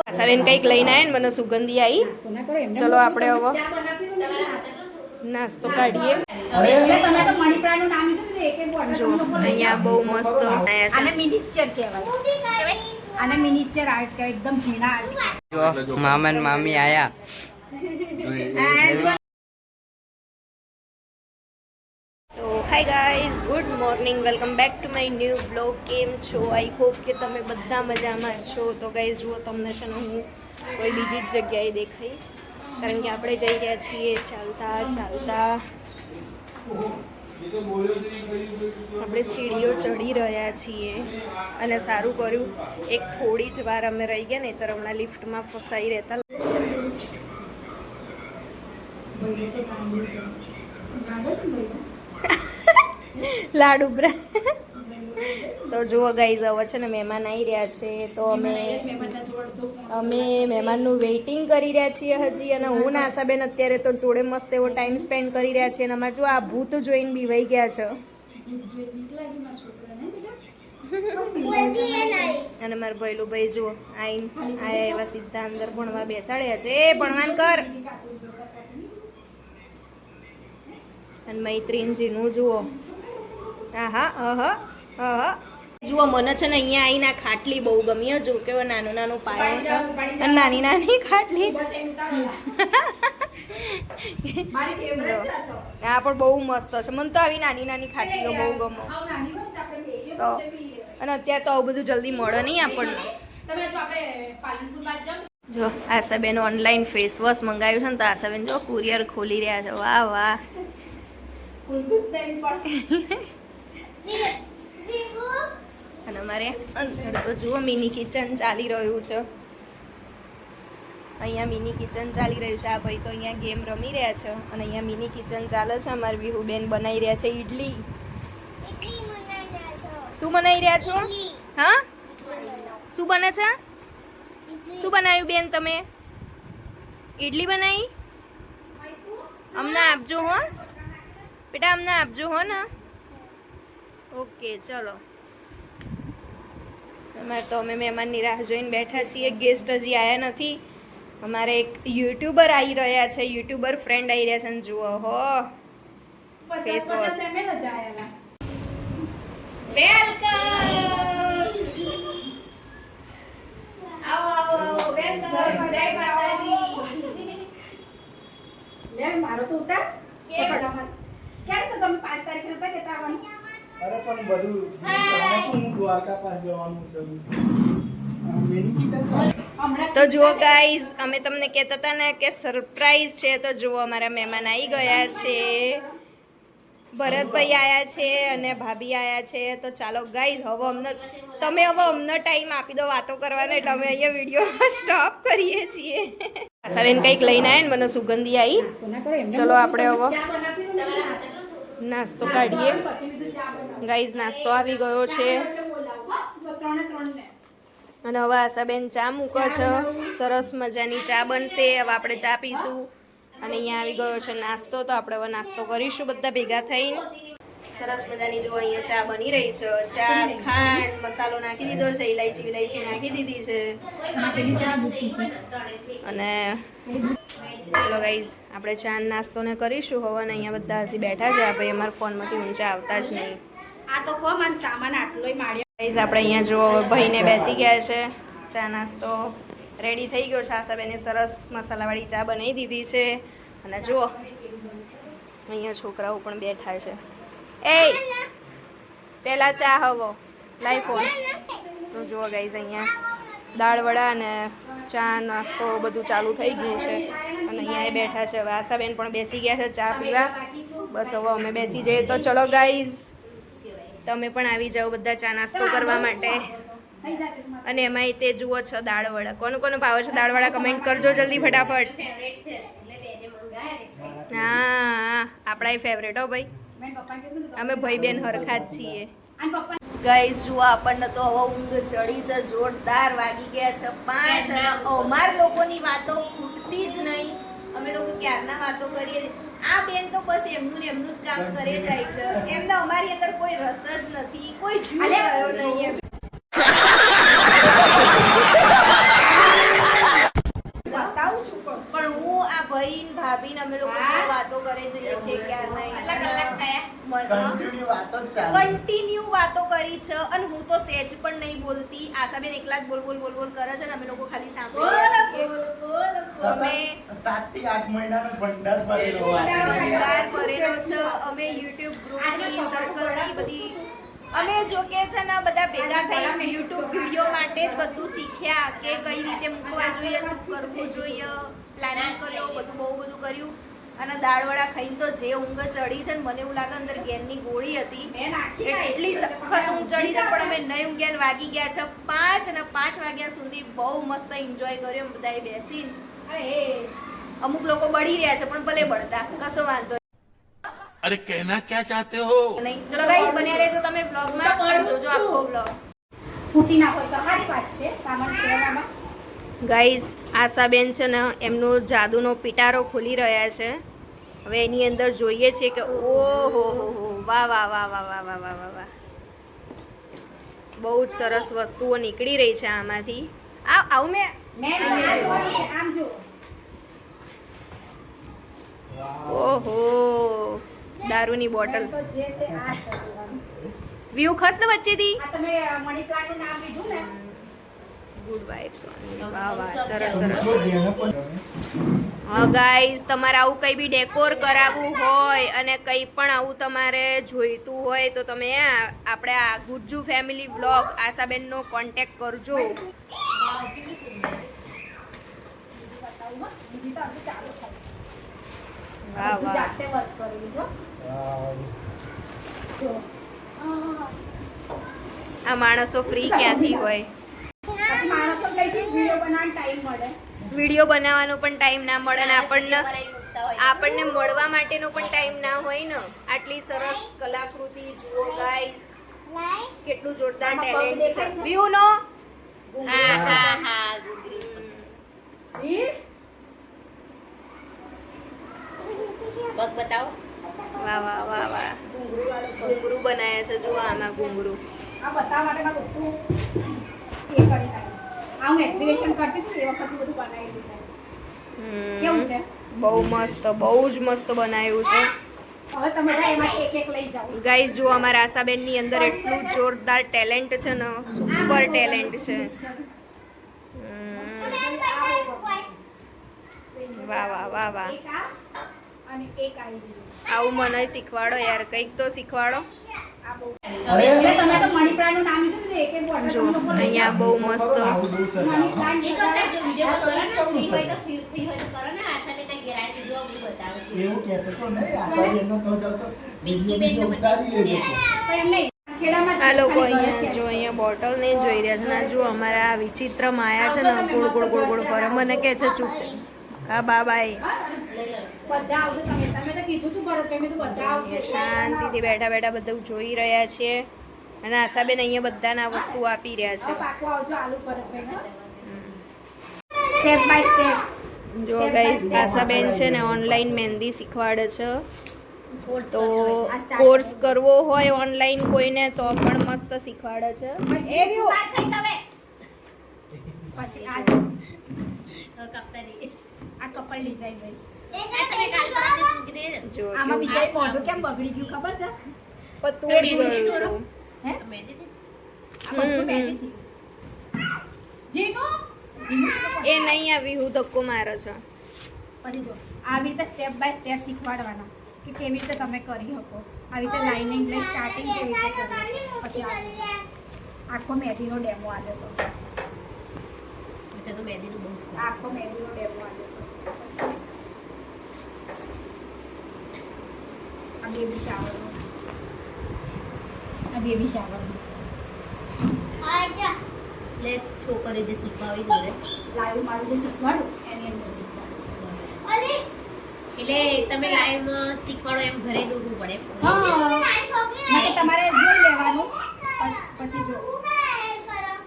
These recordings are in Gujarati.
આશાબેન કંઈક લઈને આવ્યા ને મને સુગંધી આવી. ચલો આપણે હવે નાસ્તો કાઢીએ. જો અહીંયા બહુ મસ્ત મામા ને મામી આયા. So hi guys, good morning, welcome back to my new blog. કેમ છો? આઈ હોપ કે તમે બધા મજામાં છો. તો ગાઈઝ જુઓ, તમને છે ને હું કોઈ બીજી જ જગ્યાએ દેખાઈશ, કારણ કે આપણે જઈ રહ્યા છીએ ચાલતા ચાલતા. આપણે સીડીઓ ચડી રહ્યા છીએ અને સારું કર્યું એક થોડી જ વાર અમે રહી ગયા, નહીં તો હમણાં લિફ્ટમાં ફસાઈ રહેતા. લાડુ બ્રા. તો જુઓ ગાઈઝ, હવે છે ને મહેમાન આવી રહ્યા છે, તો અમે મહેમાનનું વેઇટિંગ કરી રહ્યા છીએ હજી. અને હું ને આશાબેન અત્યારે તો જોડે મસ્ત એવો ટાઈમ સ્પેન્ડ કરી રહ્યા છીએ. અને અમારે જો આ ભૂત જોઈને બીવાઈ ગયા છે. અને મારા ભૈલું ભાઈ જુઓ આયા એવા સીધા અંદર ભણવા બેસાડ્યા છે. એ ભણવાન કર. અને મૈત્રીનજીનું જુઓ. જુઓ, મને છે ને અહીંયા આવીને ખાટલી બહુ ગમી. જો કેવો નાનું નાનું પાયો છે અને નાની નાની ખાટલી. આ પણ બહુ મસ્ત છે. મને તો આવી નાની નાની ખાટલીઓ બહુ ગમે. તો અને અત્યારે તો આવું બધું જલ્દી મળે નહીં આપણને. જો આશાબેન ઓનલાઈન ફેસ વોશ મંગાવ્યું છે ને, તો આશાબેન જો કુરિયર ખોલી રહ્યા છે. વાહ વાહ. અને અમારે અંદર તો જુઓ મિની કિચન ચાલી રહ્યું છે. અહીંયા મિની કિચન ચાલી રહ્યું છે. આ ભાઈ તો અહીંયા ગેમ રમી રહ્યા છે અને અહીંયા મિની કિચન ચાલે છે. અમારી વિહુબેન બનાવી રહ્યા છે ઈડલી. શું બનાવી રહ્યા છો? હા, શું બને છે? શું બનાવ્યું બેન તમે? ઈડલી બનાવી? અમને આપજો હો બેટા, અમને આપજો હો ને. ઓકે ચલો. અમારે તો અમે મહેમાનની રાહ જોઈને બેઠા છીએ. ગેસ્ટ હજી આવ્યા નથી. અમારે એક યુટ્યુબર આવી રહ્યા છે, યુટ્યુબર ફ્રેન્ડ આવી રહ્યા છે. ને જુઓ હો ફેસ વોશ. આવો આવો આવો વેલકમ. જય માતાજી. લે મારો તો ઉતાર કે ફટાફટ. ક્યારે તો તમે 5 તારીખે નતા કેતા આવવાનું? અરે પણ બધું હું દ્વારકા પાસ જવાનું છે. તો જુઓ ગાઈઝ, અમે તમને કહેતા હતા ને કે સરપ્રાઈઝ છે. તો જુઓ, અમારા મહેમાન આવી ગયા છે. ભરતભાઈ આવ્યા છે અને ભાભી આવ્યા છે. તો ચાલો ગાઈઝ, હવે અમને ટાઈમ આપી દો વાતો કરવાનો, એટલે અમે અહીંયા વિડીયો સ્ટોપ કરીએ છીએ. આશાબેન કંઈક લઈને આવ્યા ને મને સુગંધી આવી. ચલો આપણે હવે નાસ્તો કાઢીએ. ગાઈઝ નાસ્તો આવી ગયો છે અને હવે આશાબેન ચા મૂકે છે. સરસ મજાની ચા બનશે. હવે આપણે ચા પીશું. અને અહીંયા આવી ગયો છે નાસ્તો. તો આપણે હવે નાસ્તો કરીશું બધા ભેગા થઈને. સરસ મજાની જો અહીંયા ચા બની રહી છે. ચા, ખાંડ, મસાલો નાખી દીધો છે, ઇલાયચી નાખી દીધી છે. અને ચલો ગાઈઝ, આપણે ચા નાસ્તો ને કરીશું હવે. અને અહીંયા બધા હજી બેઠા છે. ભાઈ અમારા ફોનમાંથી ઊંચા આવતા જ નહીં. આ તો કો મારો સામાન આટલોય માળ્યો. ગાઈઝ આપણે અહીંયા જો ભાઈને બેસી ગયા છે. ચા નાસ્તો રેડી થઈ ગયો છે. આશાબેને સરસ મસાલાવાળી ચા બનાવી દીધી છે. અને જુઓ અહીંયા છોકરાઓ પણ બેઠા છે. એ પહેલા ચા હવો લાઈ ફોન. તો જુઓ ગાઈઝ, અહીંયા દાળ વડા અને ચા નાસ્તો બધું ચાલુ થઈ ગયું છે. અને અહીંયા એ બેઠા છે. હવે આશાબેન પણ બેસી ગયા છે ચા પીવા. બસ હવે અમે બેસી જઈએ. તો ચલો ગાઈઝ, તમે પણ આવી જાઓ બધા ચા નાસ્તો કરવા માટે. અને એમાંય તે જુઓ છો દાળ વડા. કોને કોને ભાવે છે દાળ વડા? કમેન્ટ કરજો જલ્દી ફટાફટ. હા, આપણા ફેવરેટ હો ભાઈ. અમે ભાઈ બેન હરખા જ છીએ. ગાઈઝ જુઓ, આપણને તો હવે ઊંઘ ચડી છે જોરદાર. વાગી ગયા છે 5 અને અમાર લોકોની વાતો ખૂટતી જ નહીં. અમે લોકો ક્યારના વાતો કરીએ. આ બેન તો બસ એમનું ને એમનું જ કામ કરે જાય છે. એમને અમારી અંદર કોઈ રસ જ નથી, કોઈ જ્યુસ રહ્યો નહીં. બતાવું છું કશું. પણ હું આ ભાઈ ને ભાભી ને અમે લોકો જો વાતો કરે જઈએ છીએ ક્યાર કન્ટિન્યુ વાતો જ ચાલે. કન્ટિન્યુ વાતો કરી છે અને હું તો સહેજ પણ નહીં બોલતી. આશાબેન એકલા જ બોલ બોલ કરે છે ને અમે લોકો ખાલી સાંભળી રહ્યા છીએ. સતત 7 થી 8 મહિનાનો ભંડાર ભરેલો વાત. ભંડાર ભરેલો છે. અમે YouTube ગ્રુપની સર્કલની બધી અમે જો કે છે ને બધા ભેગા થઈને YouTube વિડિયો માટે જ બધું શીખ્યા કે કઈ રીતે મૂકવા જોઈએ, શું કરવું જોઈએ, પ્લાનિંગ કર્યો, બધું બહુ બધું કર્યું. અને દાળવડા ખાઈને તો જે ઊંઘ ચડી છે ને મને એવું લાગે અંદર ગેનની ગોળી હતી. એટલી સખત ઊંઘ ચડી છે પણ અમે નહીં ઊંઘ્યા ને વાગી ગયા છે 5 અને 5 વાગ્યા સુધી બહુ મસ્ત એન્જોય કર્યો બધાએ બેસીને. અમુક લોકો બળી રહ્યા છે પણ ભલે બળતા, કશો વાંધો अरे कहना क्या चाहते हो? નહીં. ચલો ગાઈસ બન્યા રહેજો તમે બ્લોગમાં, જોજો આખો બ્લોગ. ફૂટી ના હોય તો સારી વાત છે સામાન પહેરવામાં. ગાઈસ આશાબેન છે ને એમનો જાદુનો પિટારો ખોલી રહ્યા છે. હવે એની અંદર જોઈએ છે કે ઓહો હો વાહ વાહ વાહ વાહ વાહ વાહ વાહ વાહ, બહુ જ સરસ વસ્તુઓ નીકળી રહી છે આમાંથી. આવું મેં જોવાનું છે, આમ જો. ઓહો દારૂની બોટલ. તો જે છે આ છે જોવાનું. વ્યૂ ખસ ને વચ્ચેથી. આ તમે મની પ્લાન્ટનું નામ લીધું ને, ગુડ વાઇબ્સ ઓનલી. વાહ વાહ સરસ સરસ. તો જેને પણ હા ગાઈઝ તમારે આવું કંઈ બી ડેકોર કરાવવું હોય અને કંઈ પણ આવું તમારે જોઈતું હોય તો તમે આપણે આ ગુજ્જુ ફેમિલી વ્લોગ આશાબેનનો કોન્ટેક્ટ કરજો. બતાવું હો. બીજી તો આપણે ચાલુ થાય. વાહ બધું વાહ. જાતે વર્ક કરેલું છો. જો. આ માણસો ફ્રી ક્યાંથી હોય? પછી માણસો કઈથી વિડીયો બનાવવાનો ટાઈમ મળે. વિડીયો બનાવવાનો પણ ટાઈમ ના મળે અને આપણને મળવા માટેનો પણ ટાઈમ ના હોય ને. આટલી સરસ કલાકૃતિ જુઓ ગાઈસ, કેટલું જોરદાર ટેલેન્ટ છે. વ્યૂ નો ઈ? વાહ વાહ વાહ વાહ. ઘૂંઘરું બનાવ્યા છે જુઓ આમાં ઘૂંઘરું. આ બતાવવા માટે મારે બધું એ કરી નાખ્યું. આ હું એક્ઝિબિશન કરતી હતી એ વખત બધું બનાવેલું છે. કેવું છે? બહુ મસ્ત, બહુ જ મસ્ત બનાવ્યું છે. હવે તમે બધા એમાંથી એક એક લઈ જાઓ. ગાઈઝ જુઓ અમારા આશાબેનની અંદર એટલું જોરદાર ટેલેન્ટ છે ને, સુપર ટેલેન્ટ છે. વાહ વાહ વાહ વાહ. એક આ અને એક આવી ગયું. આવું મને શીખવાડો યાર, કંઈક તો શીખવાડો. આ બહુ અરે એટલે તમે તો મની પ્લાન્ટનું નામ લીધું ને એક એક બોર્ડર જો અહીંયા બહુ મસ્ત આવું બહુ સરસ. મની પ્લાન્ટ એવું કહેતો તો નહીં, આશાબેનનો તો ચાલતો વિડીયો ઉતારી લેજો. પણ એમ નહીં ખેડામાં આ લોકો ખાલી અહીંયા ઘરે છે. જો અહીંયા બોટલ ને જોઈ રહ્યા છે ને. આ જુઓ અમારા આ વિચિત્ર માયા છે ને ગોળ ગોળ ગોળ ગોળ ફરે. મને કહે છે ચૂપ થઈ. હા બા બાય. બધા આવજો તમે તો કીધું તું બરોબર તમે તો બધા આવજો શાંતિથી બેઠા બેઠા બધું જોઈ રહ્યા છીએ અને આશાબેન અહીંયા બધાને આ વસ્તુ આપી રહ્યા છે. હવે પાકો આવજો આલુ પરત સ્ટેપ બાય સ્ટેપ. જો ગાઈઝ આશાબેન છે ને ઓનલાઈન મહેંદી શીખવાડે છે. તો કોર્સ કરવો હોય ઓનલાઈન કોઈને તો પણ મસ્ત શીખવાડે છે. પછી આ કપલ ડિઝાઇન ભાઈ જો આમાં બીજા મોઢું કેમ બગડી ગયું ખબર છે? પતું હે? ગયું. આ બધું પહેરીથી. જીનું જીનું શું એ નહીં આવી હું ધક્કો મારે છે. પછી જો આવી રીતે સ્ટેપ બાય સ્ટેપ શીખવાડવાના કે કેવી રીતે તમે કરી શકો. આવી રીતે લાઇનિંગ લઈ સ્ટાર્ટિંગ કેવી રીતે કરવી. પછી આખો મહેંદીનો ડેમો આવ્યો હતો. આખો મહેંદીનો ડેમો આવ્યો હતો. આ બેબી શાવરનો. આ બેબી શાવરનો. છોકરી જે શીખવાવી દો લાઈવ મારું જે શીખવાડું એની અંદર શીખવાડું. એટલે તમે લાઈવ શીખવાડો એમ ઘરે દોરવું પડે. માટે તમારે જોઈ લેવાનું પછી જો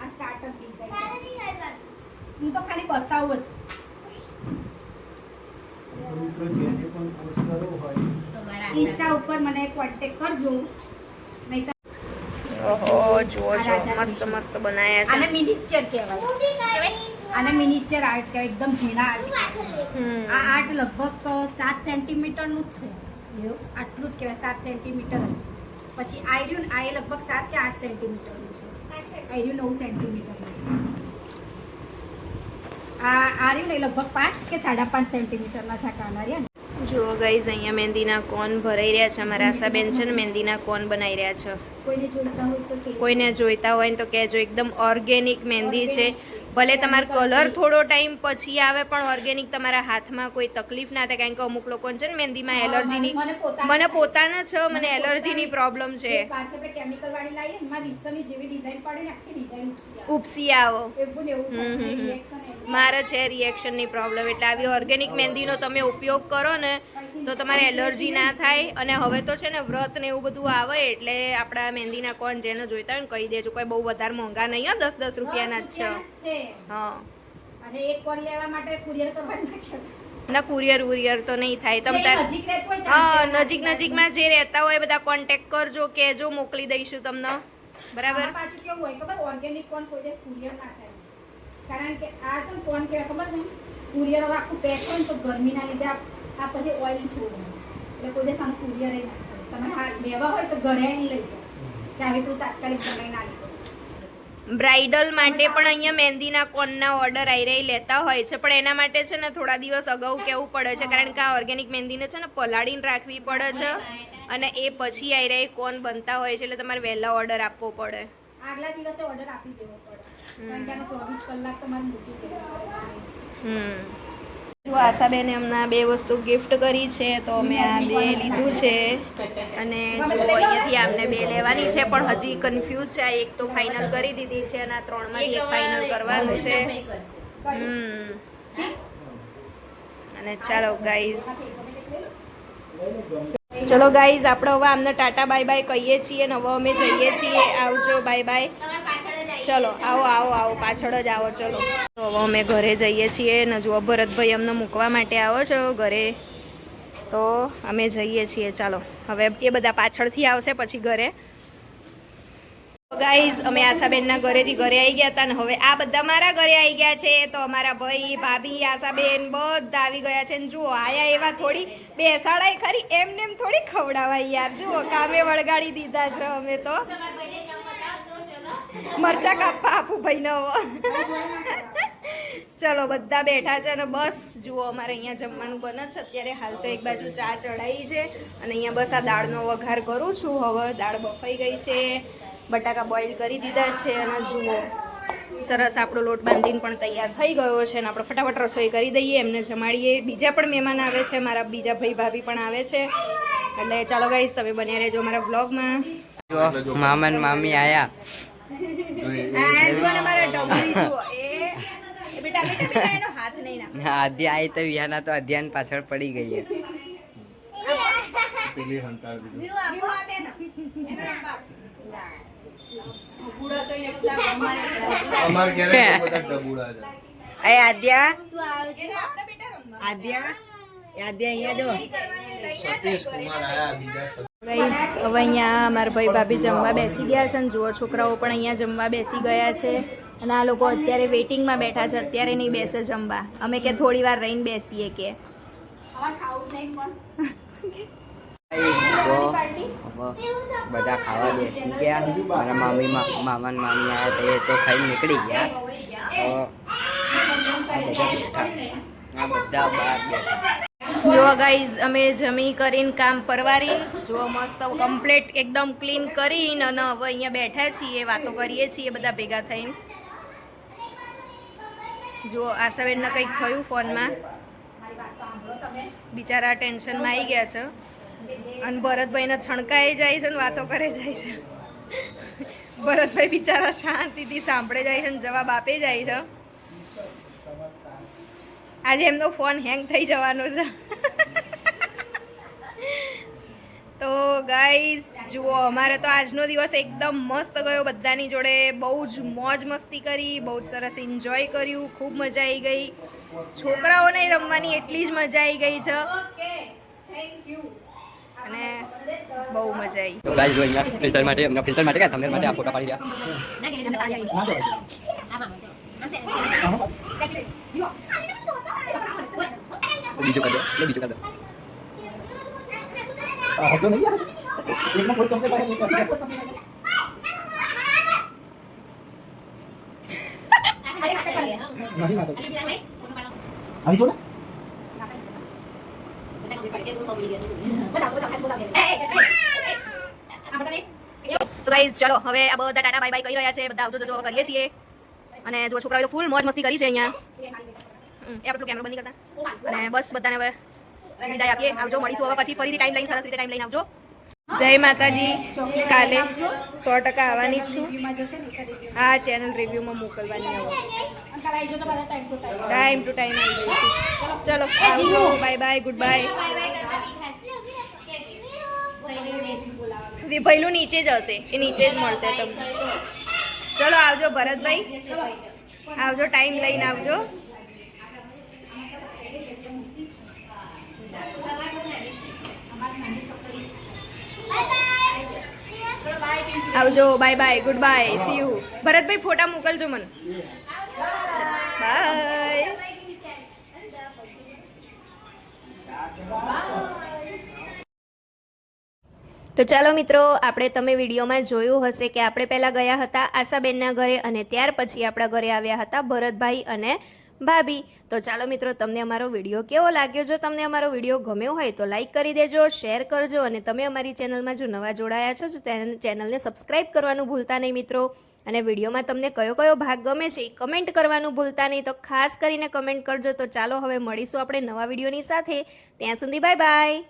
આ સ્ટાર્ટઅપ ડિઝાઇન હું તો ખાલી બતાવું જ. તો જેને પણ કોર્સ કરવો કોન્ટેક્ટ કરજો. નહીં તો ઓહો જુઓ જો મસ્ત મસ્ત બનાયા છે. આને મિનિચર કહેવાય. આને મિનિચર આર્ટ કહેવાય. એકદમ ઝીણા આર્ટ. આ આર્ટ લગભગ 7 સેન્ટીમીટરનું જ છે. આટલું જ કહેવાય, 7 સેન્ટીમીટર જ. પછી આયર્યું આ લગભગ 7 કે 8 સેન્ટીમીટરનું છે. આયર્યું 9 સેન્ટીમીટરનું છે. આ આર્યું ને લગભગ 5 કે 5.5 સેન્ટીમીટરના છે. કાના રહ્યા ને જુઓ ગાઈઝ અહીંયા મહેંદીના કોન ભરાઈ રહ્યા છે. અમારા આશાબેન છે ને મહેંદીના કોન બનાવી રહ્યા છે. કોઈને જોઈતા હોય તો કોઈને જોઈતા હોય તો કહેજો. એકદમ ઓર્ગેનિક મહેંદી છે. ભલે તમારો કલર થોડો ટાઈમ પછી આવે પણ ઓર્ગેનિક તમારા હાથમાં કોઈ તકલીફ ના થાય. કારણ કે અમુક લોકોને છે ને મહેંદીમાં એલર્જીની, મને પોતાને છે, મને એલર્જીની પ્રોબ્લેમ છે. કેમિકલ વાળી લાવીએ એમાં રીસરની જેવી ડિઝાઇન પાડે ને આખી ડિઝાઇન ઉપસી આવો. એવું ને એવું થાય. રિએક્શન મારે છે રિએક્શનની પ્રોબ્લેમ. એટલે આવી ઓર્ગેનિક મહેંદીનો તમે ઉપયોગ કરો ને તો તમારે એલર્જી ના થાય. અને હવે તો છે ને વ્રત ને એવું બધું આવે એટલે આપણા મહેંદીના કોન જેને જોઈતા હોય ને કહી દેજો. કોઈ બહુ વધારે મોંઘા નહીં હો, 10-10 રૂપિયાના જ છે. હા અને એક કોન લેવા માટે કુરિયર કરવા નાખ્યો. ના કુરિયર તો નહીં થાય. તમ જે તાર નજીક રહેતું હોય હા ચાલશે. નજીકમાં જે રહેતા હોય બધા કોન્ટેક્ટ કરજો, કહેજો, મોકલી દઈશું તમને. બરાબર. આમાં પાછું કેવું હોય ખબર, ઓર્ગેનિક કોન કોઈ દિવસ કુરિયર ના થાય. કારણ કે આ છે ને કોન કેવા ખબર છે, કુરિયર હવે આખું પેક હોય ને તો ગરમીના લીધે આ પછી ઓઇલ છોડે. એટલે કોઈ દિવસ આમ કુરિયર ના થાય. તમે હા લેવા હોય તો ઘરે આવીને લઈ જાઓ કે આવી તું તાત્કાલિક બનાવીને આવી દો. બ્રાઇડલ માટે પણ અહીંયા મહેંદીના કોનના ઓર્ડર આઈ લેતા હોય છે. પણ એના માટે છે ને થોડા દિવસ અગાઉ કહેવું પડે છે. કારણ કે આ ઓર્ગેનિક મહેંદીને છે ને પલાળીને રાખવી પડે છે અને એ પછી આઈ કોન બનતા હોય છે. એટલે તમારે વહેલા ઓર્ડર આપવો પડે. આગલા દિવસે ઓર્ડર આપી દેવો પડે. કારણ કે આને 24 કલાક તમારે મૂકી દેવું પડે. જો આશાબેને હમણાં 2 વસ્તુ ગિફ્ટ કરી છે તો અમે આ 2 લીધું છે. અને જો અહીંયાથી આમને 2 લેવાની છે પણ હજી કન્ફ્યુઝ છે. આ એક તો ફાઇનલ કરી દીધી છે અને આ 3માંથી એક ફાઇનલ કરવાનું છે. અને ચાલો ગાઈઝ, ચલો ગાઈઝ આપણે હવે આમને ટાટા બાય બાય કહીએ છીએ ને હવે અમે જઈએ છીએ. આવજો, બાય બાય. ચલો આવો પાછળ જ આવો. ચલો તો હવે અમે ઘરે જઈએ છીએ ને જુઓ ભરતભાઈ અમને મૂકવા માટે આવો છો ઘરે, તો અમે જઈએ છીએ. ચાલો હવે એ બધા પાછળથી આવશે પછી ઘરે. ગાઈઝ અમે આશાબેનના ઘરેથી ઘરે આવી ગયા હતા ને હવે આ બધા મારા ઘરે આવી ગયા છે. તો અમારા ભાઈ, ભાભી, આશાબેન બધા આવી ગયા છે. ને જુઓ આયા એવા થોડી બેસાડાય ખરી, એમને એમ થોડી ખવડાવાય યાર. જુઓ કામે વળગાડી દીધા છે અમે તો. મરચા કાપવા આપું ભાઈ નવો. ચલો બધા બેઠા છે અને બસ જુઓ અમારે અહીંયા જમવાનું બને છે અત્યારે. હાલ તો એક બાજુ ચા ચડાવી છે અને અહીંયા બસ આ દાળનો વઘાર કરું છું. હવે દાળ બફાઈ ગઈ છે, બટાકા બોઇલ કરી દીધા છે અને જુઓ સરસ આપણો લોટ બાંધીને પણ તૈયાર થઈ ગયો છે. અને આપણે ફટાફટ રસોઈ કરી દઈએ, એમને જમાડીએ. બીજા પણ મહેમાન આવે છે, મારા બીજા ભાઈ ભાભી પણ આવે છે. એટલે ચાલો ગાઈસ તમે બન્યા રહેજો અમારા વ્લોગમાં. મામા ને મામી આયા. આધ્યા આવી તો વિહાના તો અધ્યાન પાછળ પડી ગઈ. આધ્યા અહીંયા જો. ગાઈસ હવે અહીંયા મારા ભાઈ ભાભી જમવા બેસી ગયા છે ને જુઓ છોકરાઓ પણ અહીંયા જમવા બેસી ગયા છે. અને આ લોકો અત્યારે વેઇટિંગમાં બેઠા છે, અત્યારે નહીં બેસે જમવા. અમે કે થોડી વાર રહીને બેસીએ કે. બધા ખાવા બેસી ગયા. મારા મામા ને મામી આવ્યા તો એ તો ખાઈ નીકળી ગયા. આ બધા બહાર બેઠા. જો ગાઈઝ અમે જમી કરીને કામ પરવારી જો મસ્ત કમ્પ્લીટ એકદમ ક્લીન કરીને અને હવે અહીંયા બેઠા છીએ, વાતો કરીએ છીએ બધા ભેગા થઈને. જો આશાબેનને કંઈક થયું ફોનમાં, બિચારા ટેન્શનમાં આવી ગયા છે. અને ભરતભાઈને છણકાઈ જાય છે ને વાતો કરે જાય છે. ભરતભાઈ બિચારા શાંતિથી સાંભળે જાય છે ને જવાબ આપે જાય છે. આજે એમનો ફોન હેંગ થઈ જવાનો છે. તો ગાઈઝ જુઓ અમારે તો આજનો દિવસ એકદમ મસ્ત ગયો. બધાની જોડે બહુ જ મોજ મસ્તી કરી, બહુ જ સરસ એન્જોય કર્યું, ખૂબ મજા આવી ગઈ. છોકરાઓને રમવાની એટલી જ મજા આવી ગઈ છે. અને બહુ મજા આવી. તો ગાઈસ જો અહીંયા ફિલ્ટર માટે કે થંબનેલ માટે આ ફોટા પાડી રહ્યા. ના તો બીજું કરી દો બીજું કરી દો. હસો નહીં યાર એકમાં કોઈ તમને પાસે નહીં કરશે નહીં ના તો આવી તો ને તો ગાઈઝ ચલો હવે આ બધા ટાટા બાય બાય કહી રહ્યા છે. બધા આવજો જજો હવે કરીએ છીએ. અને જો છોકરાઓએ તો ફૂલ મોજ મસ્તી કરી છે અહીંયા. એ આપણે કેમેરો બંધ નહીં કરતા. અને બસ બધાને હવે વિદાય આપીએ. આવજો, મળીશું હવે પછી ફરીથી ટાઈમ લઈને સરસ રીતે ટાઈમ લઈને આવજો. જય માતાજી. કાલે 100% આવવાની જ છું. આ ચેનલ રિવ્યુમાં મોકલવાની હવે ટાઈમ ટુ ટાઈમ આવી જઈશું. ચલો આવજો, બાય બાય, ગુડ બાય. વિભયલું નીચે જ હશે, એ નીચે જ મળશે તમને. ચલો આવજો ભરતભાઈ, આવજો, ટાઈમ લઈને આવજો. આવજો, bye bye, good bye, C you. Bharatbhai ફોટા મોકલજો મને. બાય. તો ચાલો મિત્રો, આપણે તમે વિડીયોમાં જોયું હશે કે આપણે પહેલાં ગયા હતા આશાબેનના ઘરે અને ત્યાર પછી આપણા ઘરે આવ્યા હતા ભરતભાઈ અને ભાભી. તો ચાલો મિત્રો, તમને અમારો વિડીયો કેવો લાગ્યો? જો તમને અમારો વિડીયો ગમ્યો હોય તો લાઈક કરી દેજો, શેર કરજો અને તમે અમારી ચેનલમાં જો નવા જોડાયા છો તો ચેનલને સબસ્ક્રાઈબ કરવાનું ભૂલતા નહીં મિત્રો. અને વિડીયોમાં તમને કયો કયો ભાગ ગમે છે એ કમેન્ટ કરવાનું ભૂલતા નહીં. તો ખાસ કરીને કમેન્ટ કરજો. તો ચાલો હવે મળીશું આપણે નવા વિડીયોની સાથે. ત્યાં સુધી બાય બાય.